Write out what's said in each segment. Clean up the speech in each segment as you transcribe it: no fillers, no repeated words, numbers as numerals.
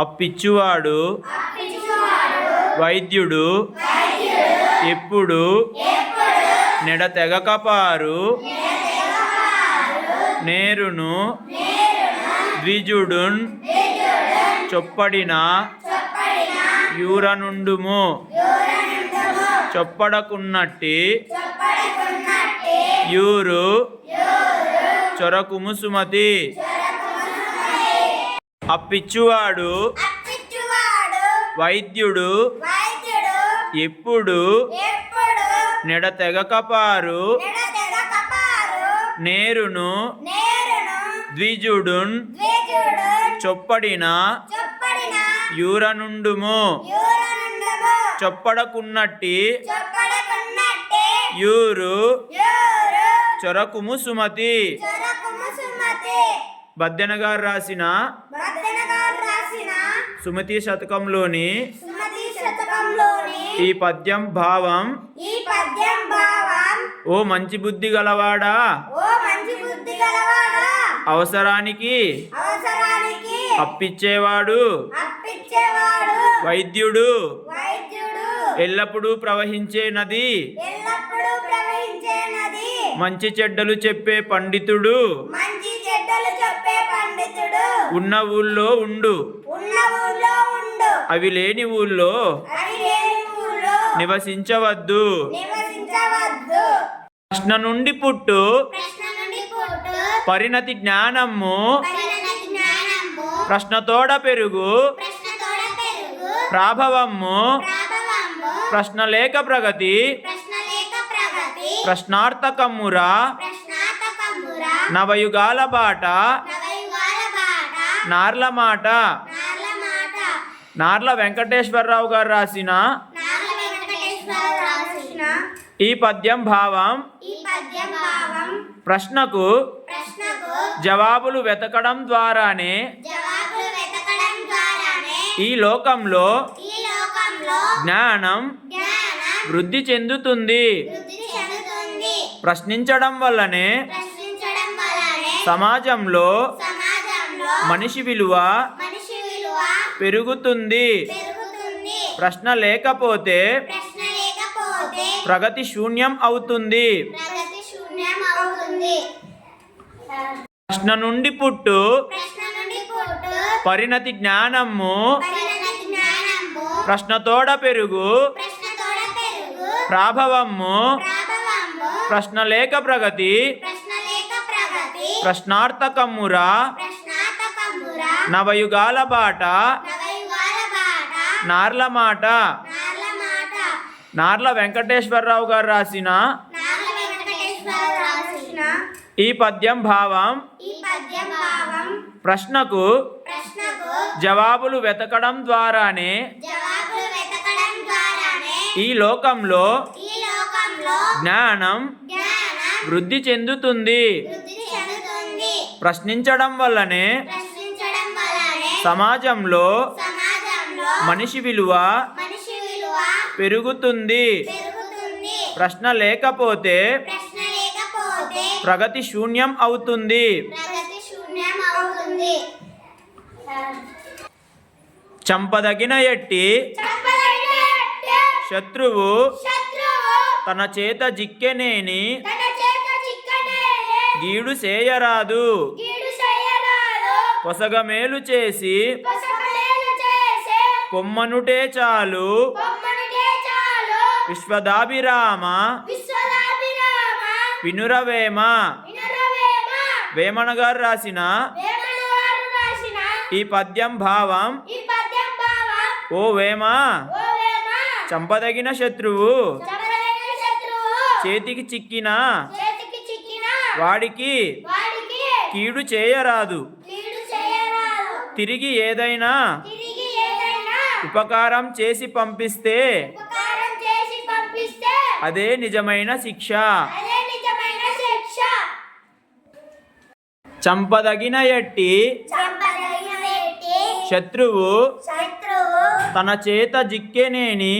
అప్పిచ్చువాడు వైద్యుడు ఎప్పుడు నెడతెగకపారు నేరును ద్విజుడున్ చొప్పడిన యూరనుండుము చొప్పడకున్నట్టి యూరు చొరకుము సుమతి. అప్పిచ్చువాడు వైద్యుడు ఎప్పుడు నెడతెగకపారు నేరును ద్విజుడున్ చొప్పడిన యూరనుండుము చొప్పడకున్నట్టి యూరు చొరకుము సుమతి. బద్దెన గారు రాసిన సుమతి శతకంలోని ఈ పద్యం భావం, ఓ మంచి బుద్ధి గలవాడా, అవసరానికి అప్పిచ్చేవాడు వైద్యుడు, ఎల్లప్పుడూ ప్రవహించే నది, మంచి చెడ్డలు చెప్పే పండితుడు, ఉన్న ఊళ్ళో ఉండు, అవి లేని ఊళ్ళో నివసించవద్దు. ప్రశ్న నుండి పుట్టు పరిణతి జ్ఞానము, ప్రశ్నతోడ పెరుగు ప్రాభవము, ప్రశ్న లేక ప్రగతి ప్రశ్నార్థకమురా నవయుగాల బాట నార్ల మాట. నార్ల వెంకటేశ్వరరావు గారు రాసిన ఈ పద్యం భావం, ప్రశ్నకు జవాబులు వెతకడం ద్వారానే ఈ లోకంలో జ్ఞానం వృద్ధి చెందుతుంది. ప్రశ్నించడం వల్లనే సమాజంలో మనిషి విలువ పెరుగుతుంది. ప్రశ్న లేకపోతే ప్రగతి శూన్యం అవుతుంది. ప్రశ్న నుండి పుట్టు పరిణతి జ్ఞానము, ప్రశ్నతోడ పెరుగు ప్రాభవము, ప్రశ్న లేక ప్రగతి ప్రశ్నార్థకమురా నవయుగాల బాట నార్ల మాట. నార్ల వెంకటేశ్వరరావు గారు రాసిన ఈ పద్యం భావం, ప్రశ్నకు జవాబులు వెతకడం ద్వారానే ఈ లోకంలో జ్ఞానం వృద్ధి చెందుతుంది. ప్రశ్నించడం వల్లనే సమాజంలో మనిషి విలువ పెరుగుతుంది. ప్రశ్న లేకపోతే ప్రగతి శూన్యం అవుతుంది. చంపదగిన ఎట్టి శత్రువు తన చేత జిక్కెనేని గీడు చేయరాదు. పొసగమేలు చేసి కొమ్మనుటే చాలు. విశ్వదాభిరామ వినురవేమ. వేమన గారు రాసిన ఈ పద్యం భావం, ఓ వేమ, చంపదగిన శత్రువు చేతికి చిక్కిన వాడికి కీడు చేయరాదు. తిరిగి ఏదైనా ఉపకారం చేసి పంపిస్తే అదే నిజమైన శిక్ష. చంపదగిన ఎట్టి శత్రువు తన చేత జిక్కెనేని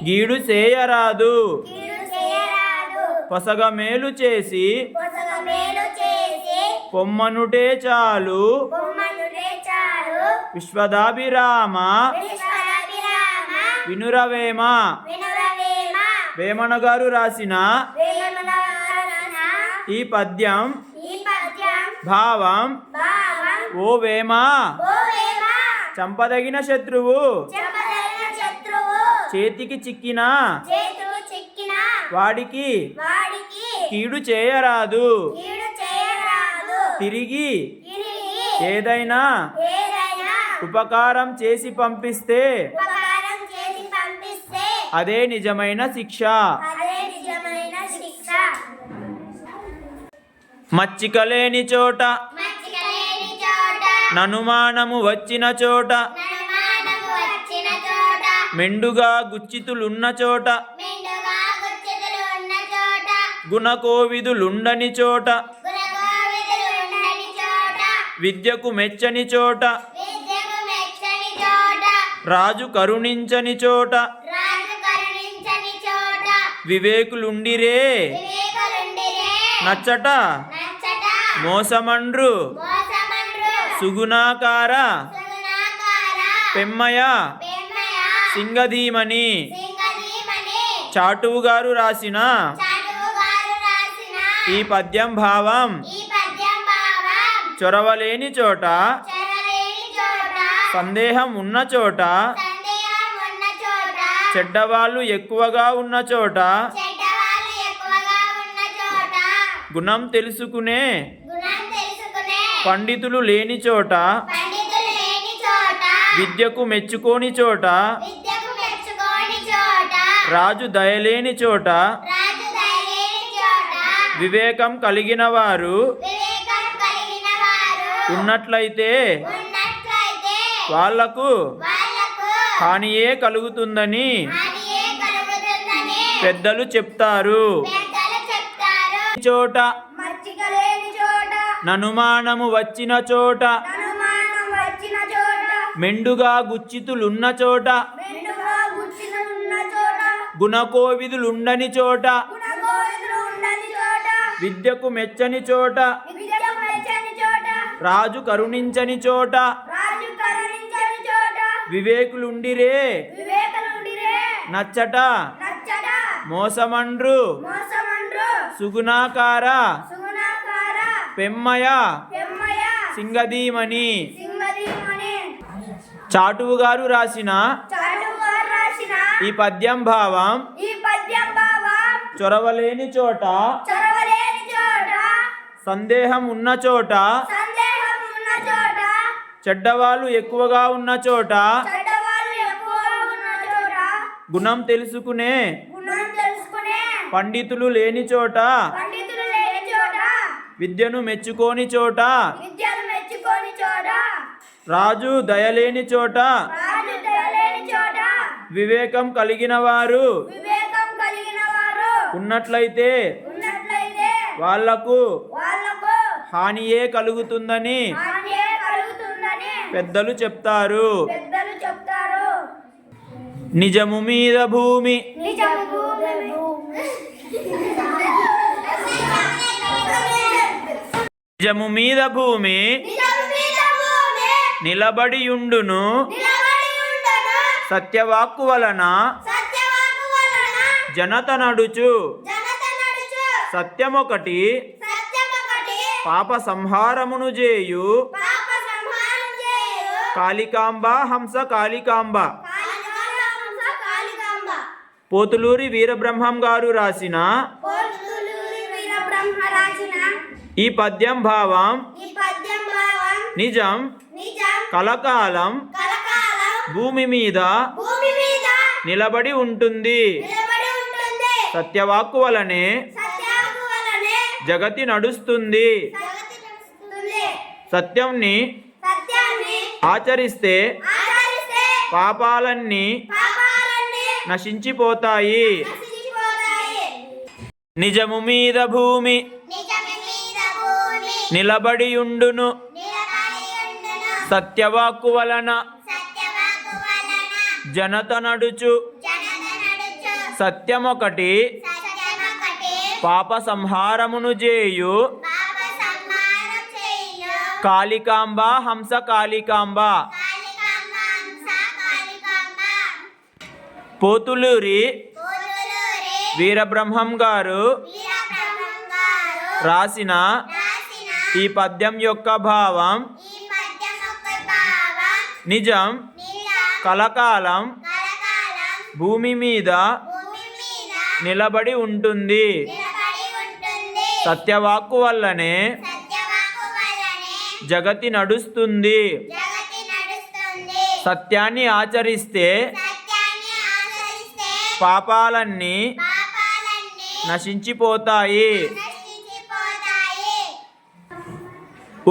గీడు చేయరాదు. పొసగమేలు చేసి పొమ్మనుటే చాలు. విశ్వదాభిరామ విశ్వదాభిరామ వినురవేమ. వినురవేమ. వేమన గారు రాసిన వేమన రాసిన ఈ పద్యం ఈ పద్యం భావం: భావం: ఓ వేమ, ఓ వేమ, చంపదగిన శత్రువు చెప్పదగిన శత్రువు చేతికి చిక్కిన చేతులు చిక్కిన వాడికి వాడికి కీడు చేయరాదు. కీడు చేయరాదు. తిరిగి తిరిగి ఏదైనా ఏదైనా ఉపకారం చేసి పంపిస్తే ఉపకారం చేసి పంపిస్తే అదే నిజమైన శిక్ష. అదే నిజమైన శిక్ష. మచ్చిక లేని చోట మచ్చిక లేని చోట ననుమానము వచ్చిన చోట ననుమానము వచ్చిన చోట మెండుగా గుచ్చితులున్న చోట మెండుగా గుచ్చితులు ఉన్న చోట గుణకోవిదులుండని చోట గుణగోవిదులు ఉండని చోట విద్యకు మెచ్చని చోట విద్యకు మెచ్చని చోట రాజు కరుణించని చోట రాజు కరుణించని చోట వివేకులుండిరే వివేకులుండిరే నచ్చట నచ్చట మోసమండ్రు మోసమండ్రు సుగుణాకార సుగుణాకార పెమ్మయ పెమ్మయ సింగధీమని. సింగధీమని. చాటువు గారు రాసిన చాటువు గారు రాసిన ఈ పద్యం భావం: ఈ పద్యం భావం: చొరవలేని చోట చెరలేని చోట సందేహం ఉన్న చోట సందేహం ఉన్న చోట చెడ్డవాళ్ళు ఎక్కువగా ఉన్న చోట చెడ్డవాళ్ళు ఎక్కువగా ఉన్న చోట గుణం తెలుసుకునే గుణం తెలుసుకునే పండితులు లేని చోట పండితులు లేని చోట విద్యకు మెచ్చుకోని చోట విద్యకు మెచ్చుకోని చోట రాజు దయలేని చోట రాజు దయలేని చోట వివేకం కలిగిన వారు వివేకం కలిగిన వారు ఉన్నట్లయితే ఉన్నట్లయితే వాళ్లకు వాళ్లకు హానియే కలుగుతుందని హానియే కలుగుతుందని పెద్దలు చెప్తారు. పెద్దలు చెప్తారు. చోట మచ్చిక లేని చోట ననుమానము వచ్చిన చోట అనుమానం వచ్చిన చోట మెండుగా గుచ్చితులున్న చోట మెండుగా గుచ్చిన ఉన్న చోట గుణకోవిదులుండని చోట గుణగోవిదులు ఉండని చోట విద్యకు మెచ్చని చోట విద్యకు మెచ్చని చోట రాజు కరుణించని చోట రాజు కరుణించని చోట వివేకులుండిరే వివేకులుండిరే నచ్చట నచ్చట మోసమండ్రు మోసమండ్రు సుగుణాకార సుగుణాకార పెమ్మయ పెమ్మయ సింగధీమని. సింగధీమని. చాటువు గారు రాసిన చాటువు గారు రాసిన ఈ పద్యం భావం: ఈ పద్యం భావం: చొరవలేని చోట చొరవలేని చోట సందేహం ఉన్న చోట సందేహం ఉన్న చోట చెడ్డవాళ్ళు ఎక్కువగా ఉన్న చోట చెడ్డవాళ్ళు ఎక్కువగా ఉన్న చోట గుణం తెలుసుకునే గుణం తెలుసుకునే పండితులు లేని చోట పండితులు లేని చోట విద్యను మెచ్చుకోని చోట విద్యను మెచ్చుకోని చోట రాజు దయలేని చోట రాజు దయలేని చోట వివేకం కలిగిన వారు వివేకం కలిగిన వారు ఉన్నట్లయితే ఉన్నట్లయితే వాళ్లకు వాళ్లకు హానియే కలుగుతుందని హానియే కలుగుతుందని పెద్దలు చెప్తారు. పెద్దలు చెప్తారు. నిజము మీద భూమి నిజము భూమి నిజము మీద భూమి నిజము మీద భూమి నిలబడియుండును నిలబడి ఉండను. సత్యవాక్కు వలన సత్యవాక్కు వలన జనత నడుచు జనత నడుచు. సత్యమొకటి సత్యమొకటి పాప సంహారమును చేయు పాప సంహారం చేయు. కాళికాంబ హంస కాళికాంబ. కాళికాంబ కాళికాంబ. పోతులూరి వీరబ్రహ్మం గారు రాసిన పోతులూరి వీరబ్రహ్మ రాసిన ఈ పద్యం భావం: ఈ పద్యం భావం: నిజం నిజం కలకాలం కలకాలం భూమి మీద భూమి మీద నిలబడి ఉంటుంది. నిలబడి ఉంటుంది. సత్యవాక్కు వలనే సత్యవాక్కు వలనే జగతి నడుస్తుంది. జగతి నడుస్తుంది. సత్యంని సత్యాన్ని ఆచరిస్తే ఆచరిస్తే పాపాలన్నీ పాపాలన్నీ నశించిపోతాయి. నశించిపోతాయి. నిజము మీద భూమి నిజము మీద భూమి నిలబడియుండును నిలబడి ఉండును. సత్యవాక్కు వలన సత్యవాక్కు వలన జనత నడుచు జనత నడుచు. సత్యమొకటి సత్యమొకటి పాప సంహారమును చేయు పాప సంహారం చేయు. కాళికాంబ హంస కాళికాంబ. కాళికాంబ పోతులూరి పోతులూరి వీరబ్రహ్మం గారు వీరబ్రహ్మం గారు రాసిన రాసిన ఈ పద్యం యొక్క భావం ఈ పద్యం యొక్క భావం నిజం నిజం కలకాలం కలకాలం భూమి మీద భూమి మీద నిలబడి ఉంటుంది. నిలబడి ఉంటుంది. సత్యవాక్కు వల్లనే సత్యవాక్కు వల్లనే జగతి నడుస్తుంది. జగతి నడుస్తుంది. సత్యాన్ని ఆచరిస్తే సత్యాన్ని ఆచరిస్తే పాపాలన్నీ పాపాలన్నీ నశించిపోతాయి. నశించిపోతాయి.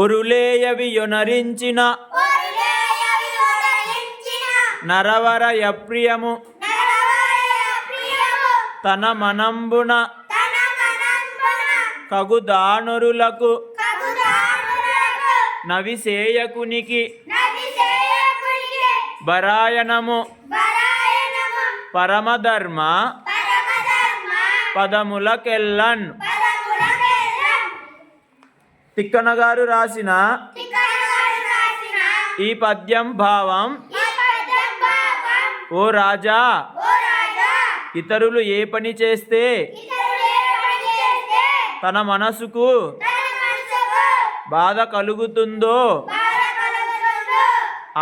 ఉరులేయవి యొనరించిన ఒరులేయవి ఒరలించిన నరవరయప్రియము నరవరప్రియము తన మనంబున తన మనంబున కగుదానురులకు కగుదానులకు నవిసేయకునికి నవిసేయకునికి బరాయనము బరాయనము పరమధర్మ పరమధర్మ పదములకెల్లన్. పదములకెల్లం. తిక్కన గారు రాసిన తిక్కనగారు రాసిన ఈ పద్యం భావం ఈ పద్యం భావం ఓ రాజా, ఓ రాజా ఇతరులు ఏ పని చేస్తే ఇతరులు ఏ పని చేస్తే తన మనసుకు తన మనసుకు బాధ కలుగుతుందో బాధ కలుగుతుందో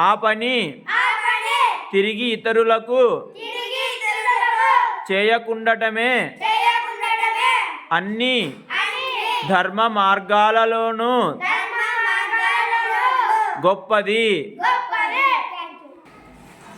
ఆ పని ఆ పని తిరిగి ఇతరులకు తిరిగి ఇతరులకు చేయకుండటమే చేయకుండటమే అన్ని అని ధర్మ మార్గాలలోనూ ధర్మ మార్గాలలో గొప్పది. గొప్పది.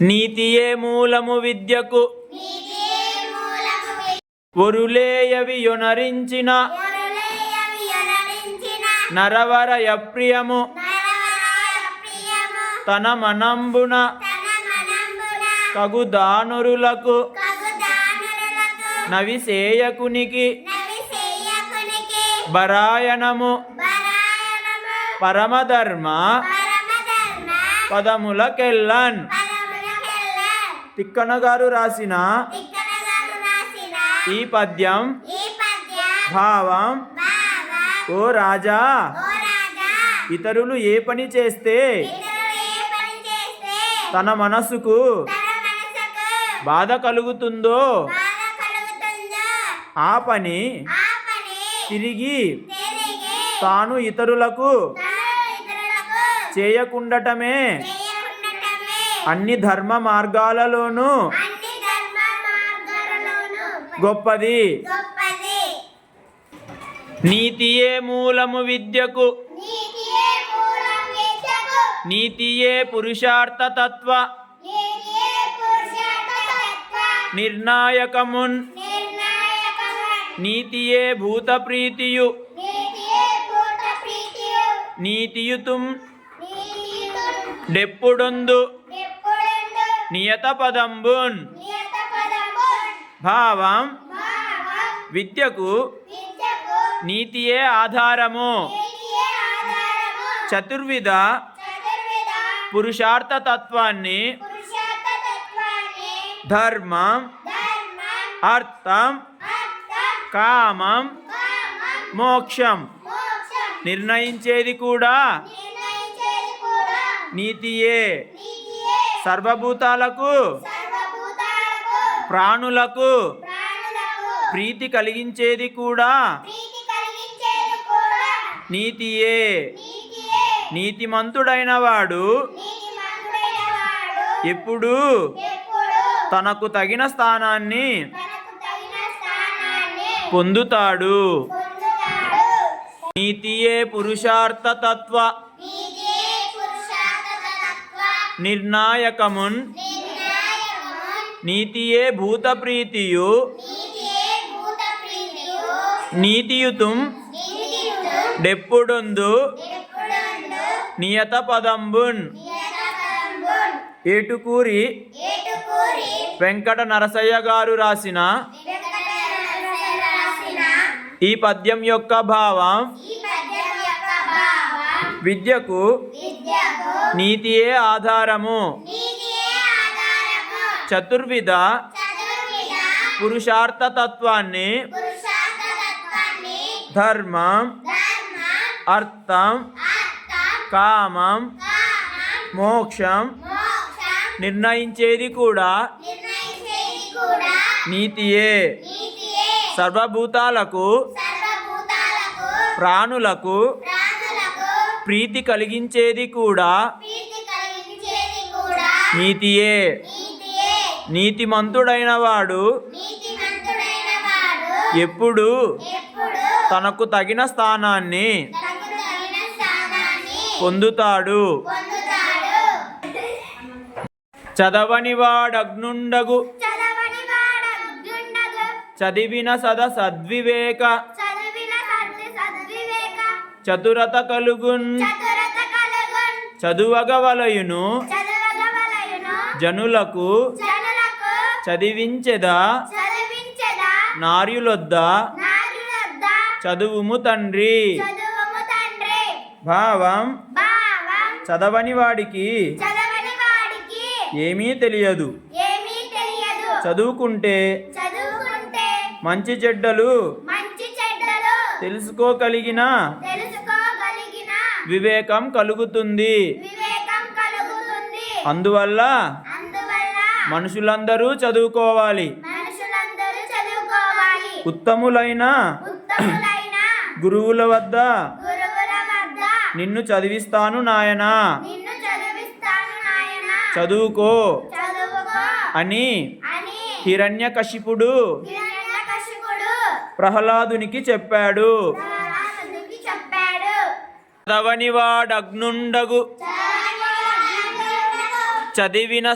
నీతియే మూలము విద్యకు నీతియే మూలము ఒరులేయవి యొనరించిన ఒరులేయవి ఒరలించిన నరవరయప్రియము నరవరప్రియము తన మనంబున తన మనంబున కగుదానురులకు కగుదానులకు నవిసేయకునికి నవిసేయకునికి బరాయనము బరాయనము పరమధర్మ పరమధర్మ పదములకెల్లన్. పదములకెల్లం. తిక్కన గారు రాసిన తిక్కనగారు రాసిన ఈ పద్యం ఈ పద్యం భావం భావం ఓ రాజా, ఓ రాజా ఇతరులు ఏ పని చేస్తే ఇతరులు ఏ పని చేస్తే తన మనసుకు తన మనసుకు బాధ కలుగుతుందో బాధ కలుగుతుందో ఆ పని ఆ పని తిరిగి తిరిగి తాను ఇతరులకు తాను ఇతరులకు చేయకుండటమే చేయకుండటమే అన్ని ధర్మ మార్గాలలోనూ అన్ని ధర్మ మార్గాలలోనూ గొప్పది. గొప్పది. నీతియే మూలము విద్యకు నీతియే మూలం విద్యకు నీతియే పురుషార్థ తత్వ నీతియే పురుషార్థతత్వ నిర్ణాయకమున్ నిర్ణాయకము నీతియే భూత ప్రీతియు నీతియే భూత ప్రీతియు నీతియుతుం నీతియుతుం డెప్పుడొందు ఎప్పుడందు నియత పదంబున్. నియత పదమున్ భావం భావం విద్యకు విద్యకు నీతియే ఆధారము. నీతియే ఆధారము చతుర్విధ చతుర్విధ పురుషార్థ తత్వాన్ని పురుషార్థతత్వాన్ని ధర్మం ధర్మం అర్థం అర్థం కామం కామం మోక్షం మోక్షం నిర్ణయించేది కూడా నిర్ణయించేది కూడా నీతియే. నీతియే. సర్వభూతాలకు సర్వభూతాలకు ప్రాణులకు ప్రాణులకు ప్రీతి కలిగించేది కూడా ప్రీతి కలిగించేది కూడా నీతియే. నీతియే. నీతిమంతుడైన వాడు నీతిమంతుడైన వాడు ఎప్పుడూ ఎప్పుడూ తనకు తగిన స్థానాన్ని తనకు తగిన స్థానాన్ని పొందుతాడు. పొందుతాడు. నీతియే పురుషార్థ తత్వ నీతియే పురుషార్థతత్వ నిర్ణాయకమున్ నిర్ణాయకమున్ నీతియే భూత ప్రీతియు నీతియే భూత ప్రీతియు నీతియుతుం నీతియుతుం డెప్పుడొందు ఎప్పుడందు నియత పదంబున్. నియతపదంబున్ ఏటుకూరి ఏటుకూరి వెంకట నరసయ్య గారు రాసిన వెంకటరమణ రాసిన ఈ పద్యం యొక్క భావం ఈ పద్యం యొక్క భావం విద్యకు విద్యకు నీతియే ఆధారము. నీతియే ఆధారము. చతుర్విధ చతుర్విధ పురుషార్థ తత్వాన్ని పురుషార్థతత్వాన్ని ధర్మం ధర్మం అర్థం అర్థం కామం కామం మోక్షం మోక్షం నిర్ణయించేది కూడా నిర్ణయించేది నీతియే నీతియే సర్వభూతాలకు సర్వభూతాలకు ప్రాణులకు ప్రాణులకు ప్రీతి కలిగించేది కూడా ప్రీతి కలిగించేది కూడా నీతియే. నీతియే. నీతిమంతుడైన వాడు నీతిమంతుడైన వాడు ఎప్పుడు ఎప్పుడు తనకు తగిన స్థానాన్ని తనకు తగిన స్థానాన్ని పొందుతాడు. పొందుతాడు. చదవని వాడగ్నుండగు చదవని వాడగ్నుండగు చదివిన సద్వివేక చదివిన సద్వివేక చతురత కలుగున్ చతురత కలుగున్ చదువగవలయును చదవగవలయును జనులకు జనులకు చదివించెదా చదివించెదా నార్యులొద్ద నారులొద్ద చదువుము తండ్రి. చదువుము తండ్రి. భావం భావం చదవని వాడికి చదవని వాడికి ఏమీ తెలియదు. ఏమీ తెలియదు. చదువుకుంటే చదువుకుంటే మంచి చెడ్డలు మంచి చెడ్డలు తెలుసుకోగలిగిన తెలుసుకోగలిగిన వివేకం కలుగుతుంది. వివేకం కలుగుతుంది. అందువల్ల అందువల్ల మనుషులందరూ చదువుకోవాలి. మనుషులందరూ చదువుకోవాలి. ఉత్తములైన ఉత్తములైన గురువుల వద్ద గురువుల వద్ద నిన్ను చదివిస్తాను నాయనా, నిన్ను చదివిస్తాను నాయనా, చదువుకో చదువుకో అని అని హిరణ్యకశిపుడు హిరణ్యకశిపుడు ప్రహ్లాదునికి చెప్పాడు. ప్రహ్లాదునికి చెప్పాడు. చదవని వాడగ్నుండగు చదివిన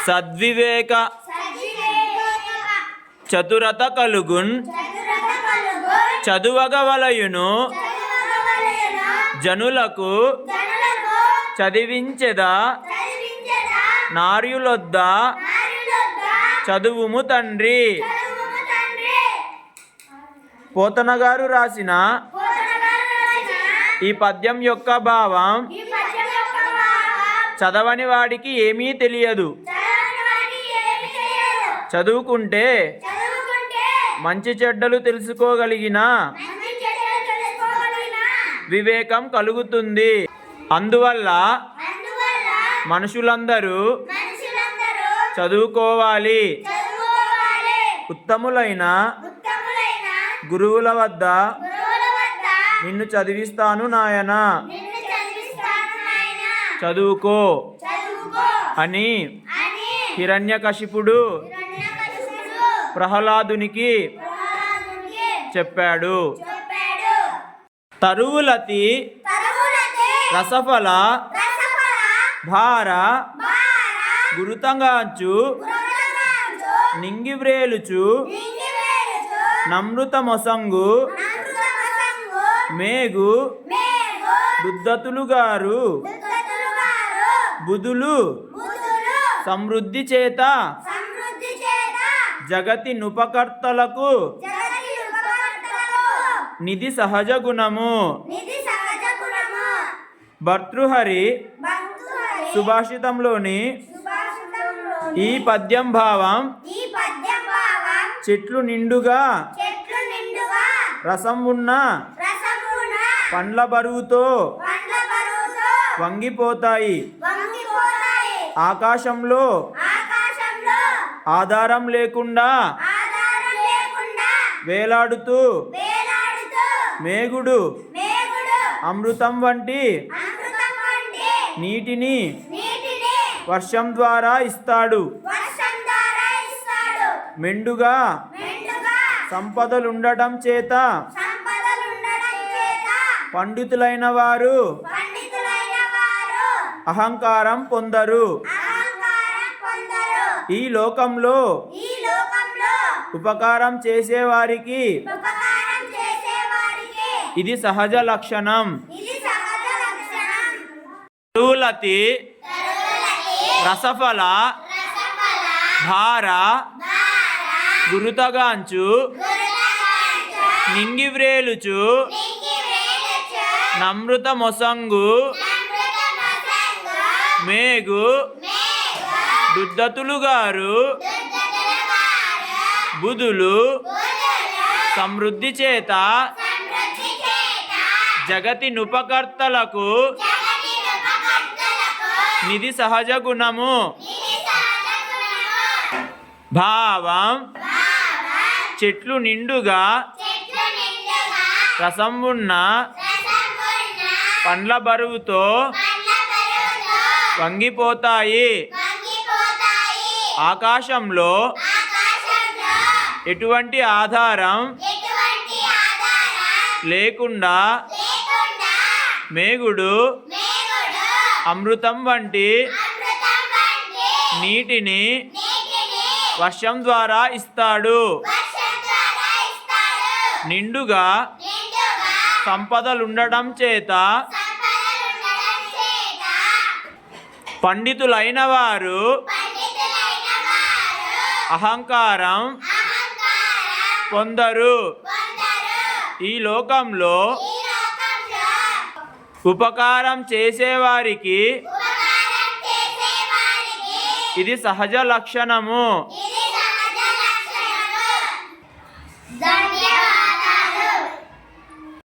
సద్వివేక చతురత కలుగున్ చదువగవలయును జనులకు చదివించెదా నార్యులొద్ద చదువుము తండ్రి. పోతన గారు రాసిన ఈ పద్యం యొక్క భావం చదవని వాడికి ఏమీ తెలియదు. చదువుకుంటే మంచి చెడ్డలు తెలుసుకోగలిగిన వివేకం కలుగుతుంది. అందువల్ల మనుషులందరూ చదువుకోవాలి. ఉత్తములైన గురువుల వద్ద నిన్ను చదివిస్తాను నాయనా, చదువుకో అని హిరణ్యకశిపుడు ప్రహ్లాదునికి చెప్పాడు. తరువులతి రసఫల భార గురుతంగాంచు నింగివ్రేలుచు నమృతమొసంగు మేగు దుద్దతులు గారు బుధులు సమృద్ధి చేత జగతి నుపకర్తలకు నిధి సహజ గుణము. భర్తృహరి సుభాషితంలోని ఈ పద్యం భావం చెట్లు నిండుగా రసం ఉన్న పండ్ల బరువుతో వంగిపోతాయి. ఆకాశంలో ఆధారం లేకుండా వేలాడుతూ మేగుడు అమృతం వంటి నీటిని వర్షం ద్వారా ఇస్తాడు. మెండుగా సంపదలుండటం చేత పండితులైన వారు అహంకారం పొందరు. ఈ లోకంలో ఉపకారం చేసేవారికి ఇది సహజ లక్షణం. తరువులతి రసఫల భార గురుతగాంచు నింగివ్రేలుచు నమృత మొసంగు మేగు దుద్దతులు గారు బుధులు సమృద్ధి చేత జగతి నుపకర్తలకు నిధి సహజ గుణము. భావం చెట్లు నిండుగా చెట్లు నిండుగా రసం ఉన్న రసం ఉన్న పండ్ల బరువుతో పండ్ల బరువుతో వంగిపోతాయి. వంగిపోతాయి. ఆకాశంలో ఆకాశంలో ఎటువంటి ఆధారం ఎటువంటి ఆధారం లేకుండా లేకుండా మేగుడు మేఘుడు అమృతం వంటి అమృతం వంటి నీటిని నీటిని వర్షం ద్వారా ఇస్తాడు. వర్షం ద్వారా ఇస్తాడు. నిండుగా నిండుగా సంపదలుండడం చేత సంపదలుండడం చేత పండితులైన వారు పండితులైన వారు అహంకారం అహంకారం పొందరు. పొందరు. ఈ లోకంలో ఈ లోకంలో ఉపకారం చేసేవారికి ఉపకారం చేసేవారికి ఇది సహజ లక్షణము. ఇది